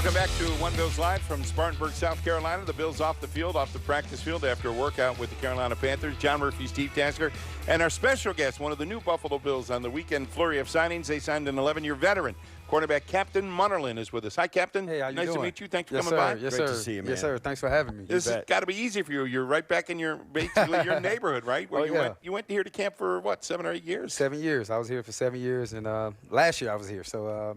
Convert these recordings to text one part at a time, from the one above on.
Welcome back to One Bills Live from Spartanburg, South Carolina. The Bills off the field, off the practice field after a workout with the Carolina Panthers. John Murphy, Steve Tasker, and our special guest, one of the new Buffalo Bills on the weekend flurry of signings. They signed an 11-year veteran. Cornerback Captain Munnerlyn is with us. Hi, Captain. Hey, how you nice doing? to meet you. Thanks for Yes, coming sir. by. Yes, Great sir. to see you, man. Yes, sir. Thanks for having me. This has got to be easy for you. You're right back in your basically your neighborhood, right? Where you went here to camp for what, 7 or 8 years? 7 years. I was here for 7 years, and last year I was here. So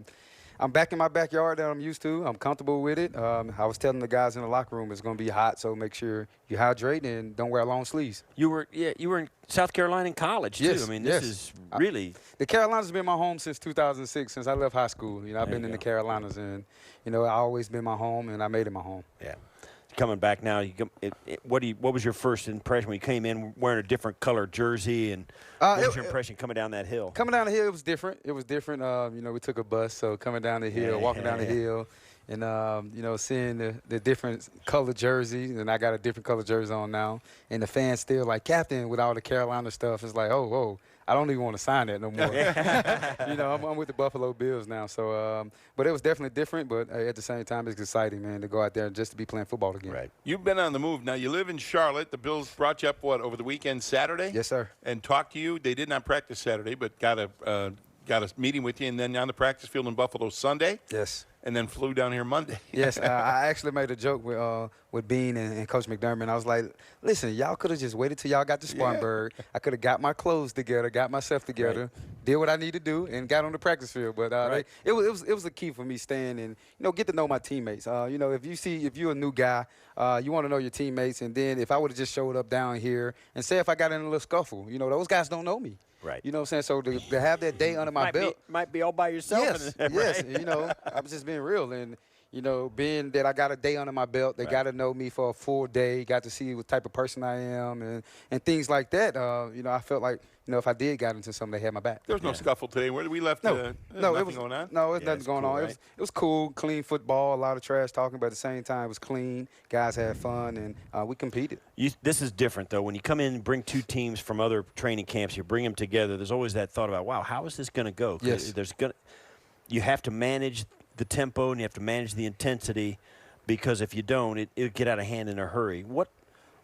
I'm back in my backyard that I'm used to. I'm comfortable with it. I was telling the guys in the locker room it's going to be hot, so make sure you hydrate and don't wear long sleeves. You were in South Carolina in college, too. Yes, I mean, yes. this is really The Carolinas been my home since 2006, since I left high school. You know, I've been in the Carolinas, and, you know, I always been my home, and I made it my home. Yeah. Coming back now, what was your first impression when you came in wearing a different colored jersey, and what was your impression coming down that hill? Coming down the hill, it was different. It was different. You know, we took a bus, so coming down the hill, walking down the hill, and, you know, seeing the different colored jerseys, and I got a different colored jersey on now, and the fans still like, Captain, with all the Carolina stuff. It's like, oh, I don't even want to sign that no more. You know, I'm with the Buffalo Bills now. So, but it was definitely different. But at the same time, it's exciting, man, to go out there and just to be playing football again. Right. You've been on the move. Now, you live in Charlotte. The Bills brought you up, over the weekend, Saturday? Yes, sir. And talked to you. They did not practice Saturday, but got a meeting with you, and then on the practice field in Buffalo Sunday. Yes. And then flew down here Monday. Yes, I actually made a joke with Bean and Coach McDermott. I was like, listen, y'all could have just waited till y'all got to Spartanburg. Yeah. I could have got my clothes together, got myself together, did what I need to do, and got on the practice field. But it was a key for me staying and, you know, get to know my teammates. You know, if you're a new guy, you want to know your teammates. And then if I would have just showed up down here and say if I got in a little scuffle, you know, those guys don't know me. Right. You know what I'm saying? So to have that day under my belt. Might be all by yourself. Yes, yes. You know, I was just being real. And, you know, being that I got a day under my belt, they got to know me for a full day, got to see what type of person I am and things like that. You know, I felt like, you know, if I did got into something, they had my back. There was no scuffle today. Where did we left? No, it was going on. No, it was nothing going on. Right? It was cool, clean football, a lot of trash talking, but at the same time, it was clean. Guys had fun, and we competed. This is different, though. When you come in and bring two teams from other training camps, you bring them together, there's always that thought about, wow, how is this going to go? Yes. You have to manage the tempo and you have to manage the intensity, because if you don't, it'll get out of hand in a hurry.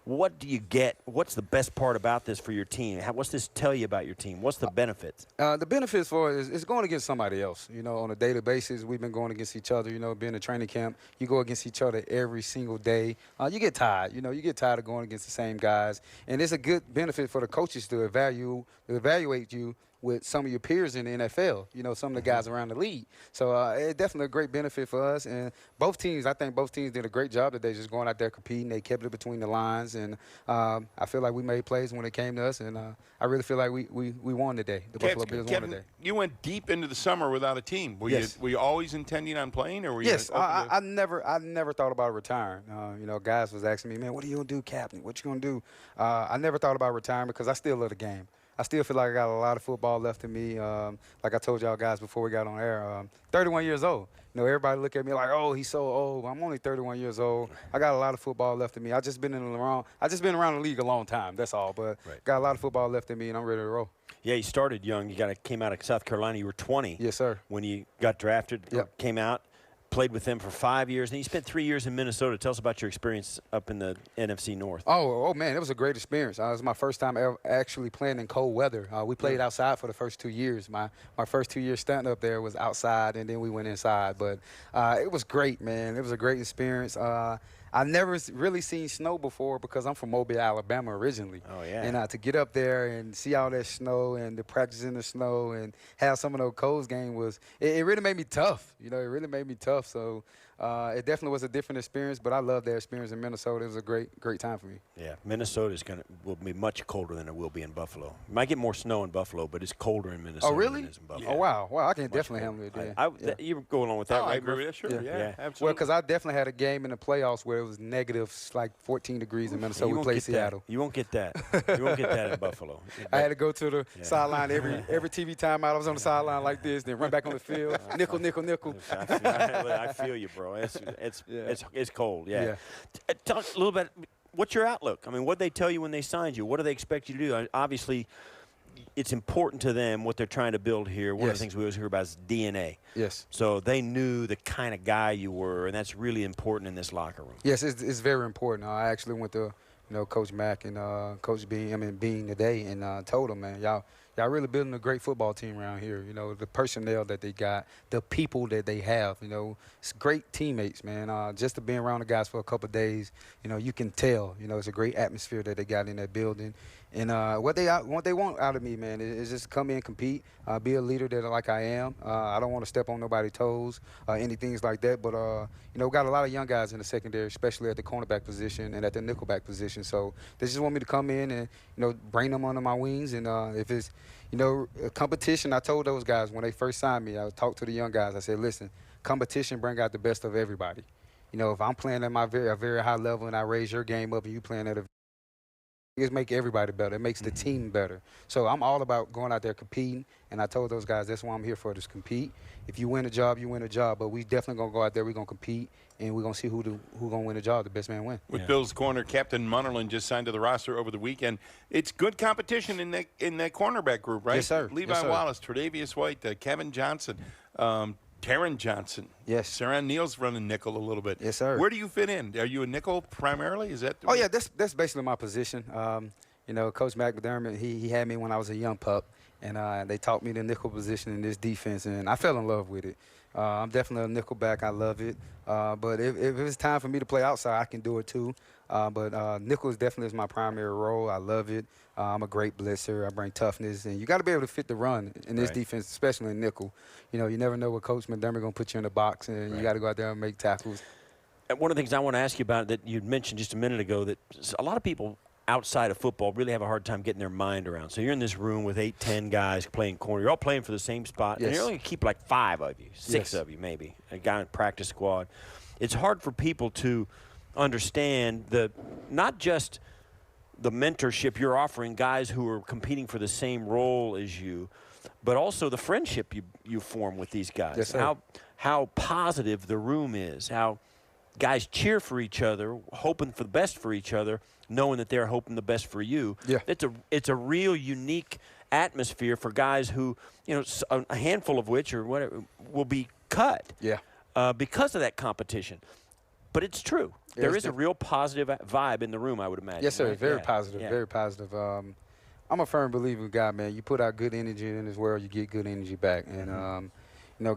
What do you get? What's the best part about this for your team? What's this tell you about your team? What's the benefits? The benefits for it is going against somebody else. You know, on a daily basis, we've been going against each other. You know, being a training camp, you go against each other every single day. You get tired. You know, you get tired of going against the same guys. And it's a good benefit for the coaches to evaluate you with some of your peers in the NFL, you know, some of the guys around the league. So it's definitely a great benefit for us. And I think both teams did a great job today just going out there competing. They kept it between the lines. And I feel like we made plays when it came to us. And I really feel like we won today. The Buffalo Bills won today. You went deep into the summer without a team. Were you always intending on playing? Or were yes, you I never thought about retiring. You know, guys was asking me, man, what are you going to do, Captain? What you going to do? I never thought about retiring because I still love the game. I still feel like I got a lot of football left in me. Like I told y'all guys before we got on air, 31 years old. You know, everybody look at me like, oh, he's so old. I'm only 31 years old. I got a lot of football left in me. I just been around the league a long time. That's all. But got a lot of football left in me, and I'm ready to roll. Yeah, you started young. You came out of South Carolina. You were 20. Yes, sir. When you got drafted, came out. Played with them for 5 years, and you spent 3 years in Minnesota. Tell us about your experience up in the NFC North. Oh man, it was a great experience. It was my first time ever actually playing in cold weather. We played outside for the first 2 years. My first 2 years starting up there was outside, and then we went inside. But it was great, man. It was a great experience. I've never really seen snow before because I'm from Mobile, Alabama originally. Oh, yeah. And to get up there and see all that snow and the practice in the snow and have some of those cold games it really made me tough. You know, it really made me tough. So it definitely was a different experience, but I love that experience in Minnesota. It was a great time for me. Yeah, Minnesota will be much colder than it will be in Buffalo. You might get more snow in Buffalo, but it's colder in Minnesota than it is in Buffalo. Oh, wow. Well, I can definitely handle it. You go along with that, right? I agree with that, sure. Yeah, absolutely. Well, because I definitely had a game in the playoffs where it was negative, like 14 degrees in Minnesota. We played Seattle. You won't get that. You won't get that in Buffalo. I had to go to the sideline every TV timeout. I was on the sideline like this, then run back on the field. Nickel, nickel, nickel. I feel you, bro. It's cold. Yeah. Talk a little bit. What's your outlook? I mean, what did they tell you when they signed you? What do they expect you to do? Obviously, it's important to them what they're trying to build here. One of Yes. the things we always hear about is DNA. Yes. So they knew the kind of guy you were, and that's really important in this locker room. Yes, it's very important. I actually went to, Coach Mack and Coach Bean today and told them, man, y'all really building a great football team around here. The personnel that they got, the people that they have, it's great teammates, man. Just to be around the guys for a couple of days, you can tell, it's a great atmosphere that they got in that building. And what they want out of me, man, is just come in, compete, be a leader that like I am. I don't want to step on nobody's toes, anything like that. But we got a lot of young guys in the secondary, especially at the cornerback position and at the nickelback position. So they just want me to come in and bring them under my wings. And if it's a competition, I told those guys when they first signed me, I talked to the young guys. I said, listen, competition bring out the best of everybody. If I'm playing at a very high level and I raise your game up and you playing at a it makes everybody better. It makes the team better. So I'm all about going out there competing, and I told those guys that's what I'm here for, is compete. If you win a job, you win a job. But we definitely going to go out there, we're going to compete, and we're going to see who going to win the job. The best man win. With Bills corner Captain Munnerlyn just signed to the roster over the weekend. It's good competition in that cornerback group, right? Yes, sir. Levi Yes, sir. Wallace, Tre'Davious White, Kevin Johnson, Taron Johnson. Yes. Saran Neal's running nickel a little bit. Yes, sir. Where do you fit in? Are you a nickel primarily? Is that? Oh, yeah, that's basically my position. Coach McDermott, he had me when I was a young pup, and they taught me the nickel position in this defense, and I fell in love with it. I'm definitely a nickel back. I love it. But if it's time for me to play outside, I can do it too. But nickel is definitely my primary role. I love it. I'm a great blitzer. I bring toughness, and you got to be able to fit the run in this defense, especially in nickel. You never know what Coach McDermott going to put you in the box, and you got to go out there and make tackles. And one of the things I want to ask you about that you mentioned just a minute ago, that a lot of people outside of football really have a hard time getting their mind around. So you're in this room with 8, 10 guys playing corner. You're all playing for the same spot. Yes. And you're only going to keep like 5 of you, 6 of you maybe, a guy in practice squad. It's hard for people to understand not just the mentorship you're offering guys who are competing for the same role as you, but also the friendship you form with these guys. Yes, sir. How positive the room is, how guys cheer for each other, hoping for the best for each other, knowing that they're hoping the best for you. Yeah. It's a real unique atmosphere for guys who, a handful of which or whatever will be cut. Yeah. Because of that competition. But it's true. There is a real positive vibe in the room, I would imagine. Yes, sir. Right? Very positive. Yeah. Very positive. I'm a firm believer in God, man. You put out good energy in this world, you get good energy back. And,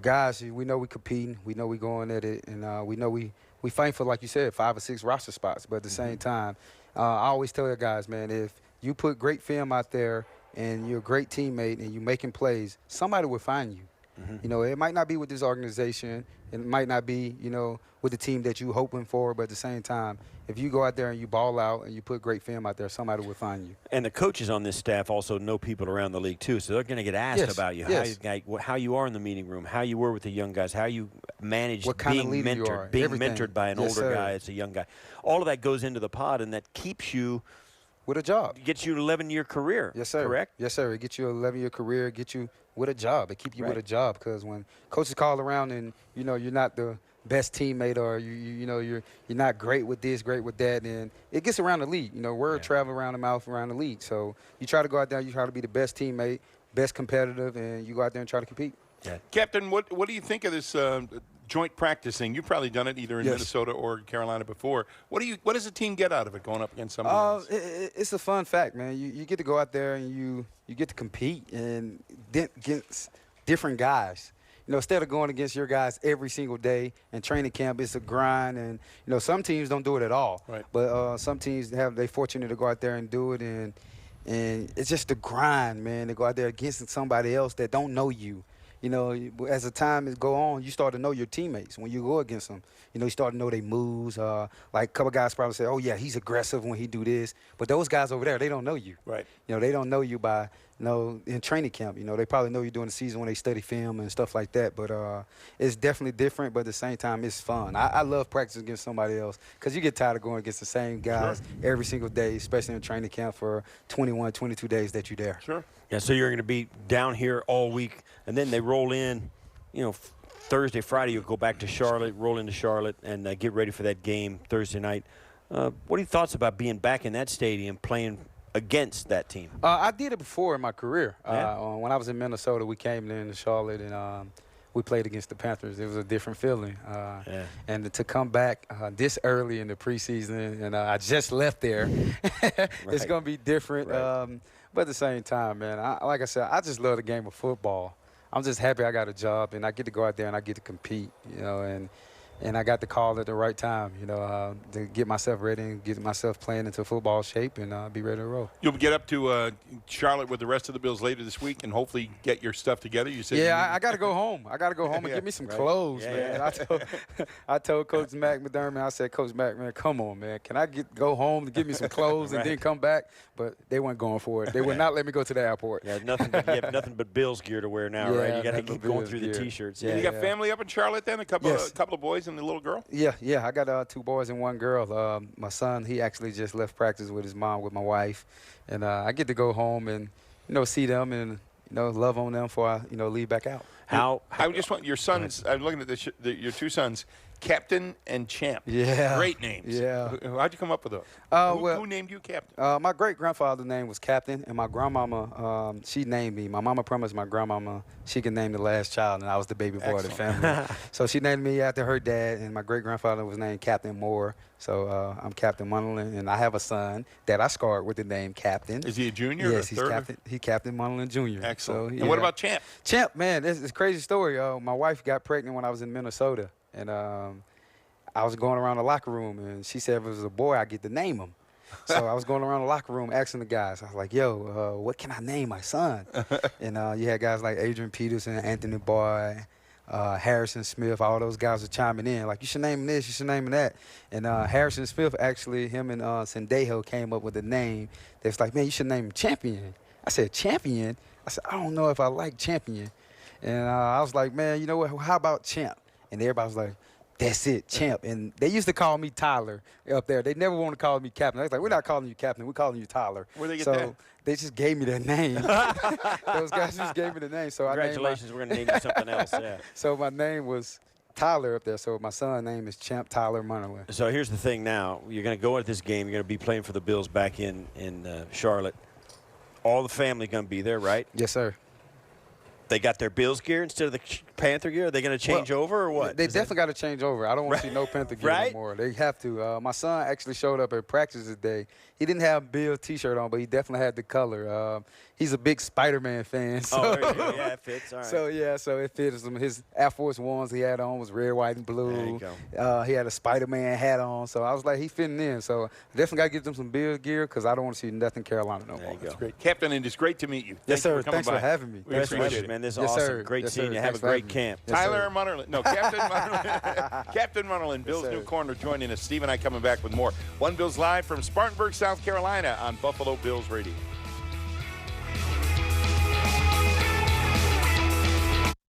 guys, we know we're competing. We know we're going at it. And we know we fight for, like you said, 5 or 6 roster spots. But at the same time, I always tell the guys, man, if you put great film out there and you're a great teammate and you're making plays, somebody will find you. It might not be with this organization. It might not be, with the team that you're hoping for. But at the same time, if you go out there and you ball out and you put great film out there, somebody will find you. And the coaches on this staff also know people around the league, too. So they're going to get asked about you, how you are in the meeting room, how you were with the young guys, how you manage being mentored by an older guy as a young guy. All of that goes into the pod, and that keeps you with a job. Gets you an 11-year career. Yes, sir. Correct? Yes, sir. It gets you an 11-year career, get you with a job. It keeps you with a job, because when coaches call around and, you're not the best teammate, or you're not great with this, great with that, and it gets around the league. Word travel around the mouth around the league. So you try to go out there, you try to be the best teammate, best competitive, and you go out there and try to compete. Yeah. Captain, what do you think of this joint practicing? You've probably done it either in Minnesota or Carolina before. What does the team get out of it going up against somebody else? It's a fun fact, man. You get to go out there and you get to compete and against different guys. Instead of going against your guys every single day in training camp, it's a grind. And, some teams don't do it at all. Right. But some teams they're fortunate to go out there and do it. And it's just the grind, man, to go out there against somebody else that don't know you. As the time go on, you start to know your teammates when you go against them. You start to know their moves. Like a couple guys probably say, oh, yeah, he's aggressive when he do this. But those guys over there, they don't know you. Right. They don't know you by, in training camp. They probably know you during the season when they study film and stuff like that. But it's definitely different, but at the same time, it's fun. I love practicing against somebody else, because you get tired of going against the same guys every single day, especially in training camp for 21, 22 days that you're there. Sure. Yeah, so you're going to be down here all week, and then they roll in, Thursday, Friday, you'll go back to Charlotte, roll into Charlotte, and get ready for that game Thursday night. What are your thoughts about being back in that stadium playing against that team? I did it before in my career. Yeah. When I was in Minnesota, we came in Charlotte and we played against the Panthers. It was a different feeling. And to come back this early in the preseason, and I just left there, it's going to be different. Right. But at the same time, man, like I said, I just love the game of football. I'm just happy I got a job and I get to go out there and I get to compete, you know, and I got the call at the right time, you know, to get myself ready and get myself playing into football shape and be ready to roll. You'll get up to Charlotte with the rest of the Bills later this week and hopefully get your stuff together. You said I got to go home. I got to go home and get me some clothes, man. I told Coach McDermott, I said, Coach McDermott, come on, man. Can I go home and get me some clothes and then come back? But they weren't going for it. They would not let me go to the airport. Yeah, nothing but Bills gear to wear now, right? You got to keep going through the T-shirts. You got family up in Charlotte then? A couple of boys and a little girl? Yeah. I got 2 boys and 1 girl. My son, he actually just left practice with his mom, with my wife. And I get to go home and, you know, see them and, you know, love on them before I, you know, leave back out. I just want your sons, I'm looking at your 2 sons, Captain and Champ. Yeah. Great names. Yeah. How'd you come up with those? Who named you Captain? My great-grandfather's name was Captain, and my grandmama, she named me. My mama promised my grandmama she could name the last child, and I was the baby boy of the family. So she named me after her dad, and my great-grandfather was named Captain Moore. So I'm Captain Munnerlyn, and I have a son that I scarred with the name Captain. Is he a junior? Yes, or a third? he's Captain Munnerlyn Jr. Excellent. So, And what about Champ? Champ, man, it's a crazy story. My wife got pregnant when I was in Minnesota, and I was going around the locker room, and she said if it was a boy, I'd get to name him. So I was going around the locker room asking the guys. I was like, yo, what can I name my son? And you had guys like Adrian Peterson, Anthony Boyd, Harrison Smith, all those guys were chiming in. Like, you should name him this, you should name him that. And Harrison Smith, actually, him and Sendejo came up with a name that's like, man, you should name him Champion. I said, Champion? I said, I don't know if I like Champion. And I was like, man, you know what, how about Champ? And everybody was like, that's it, Champ. And they used to call me Tyler up there. They never want to call me Captain. I was like, we're not calling you Captain. We're calling you Tyler. Where'd they get so that? They just gave me that name. Those guys just gave me the name. So Congratulations, we're going to name you something else. Yeah. So my name was Tyler up there. So my son's name is Champ Tyler Munnerlyn. So here's the thing now. You're going to go at this game. You're going to be playing for the Bills back in Charlotte. All the family going to be there, right? Yes, sir. They got their Bills gear instead of the Panther gear? Are they going to change over or what? They definitely got to change over. I don't want to see no Panther gear anymore. They have to. My son actually showed up at practice today. He didn't have a Bills T-shirt on, but he definitely had the color. He's a big Spider-Man fan. So. There you go. Yeah, it fits. All right. So it fits him. His Air Force Ones he had on was red, white, and blue. There you go. He had a Spider-Man hat on. So I was like, he's fitting in. So I definitely got to get them some Bills gear because I don't want to see nothing Carolina no more. There you go. That's great. Captain, and it's great to meet you. Yes, sir. Thanks for having me. We Best appreciate wishes, it. man. This is Yes, awesome. sir. Great Yes, seeing sir. you. Have a Thanks for great having me. camp. Yes, Tyler sir. Munnerlyn. No, Captain Munnerlyn. Captain Munnerlyn, Bills' sir. new corner, joining us. Steve and I coming back with more. One Bills Live from Spartanburg, South Carolina on Buffalo Bills Radio.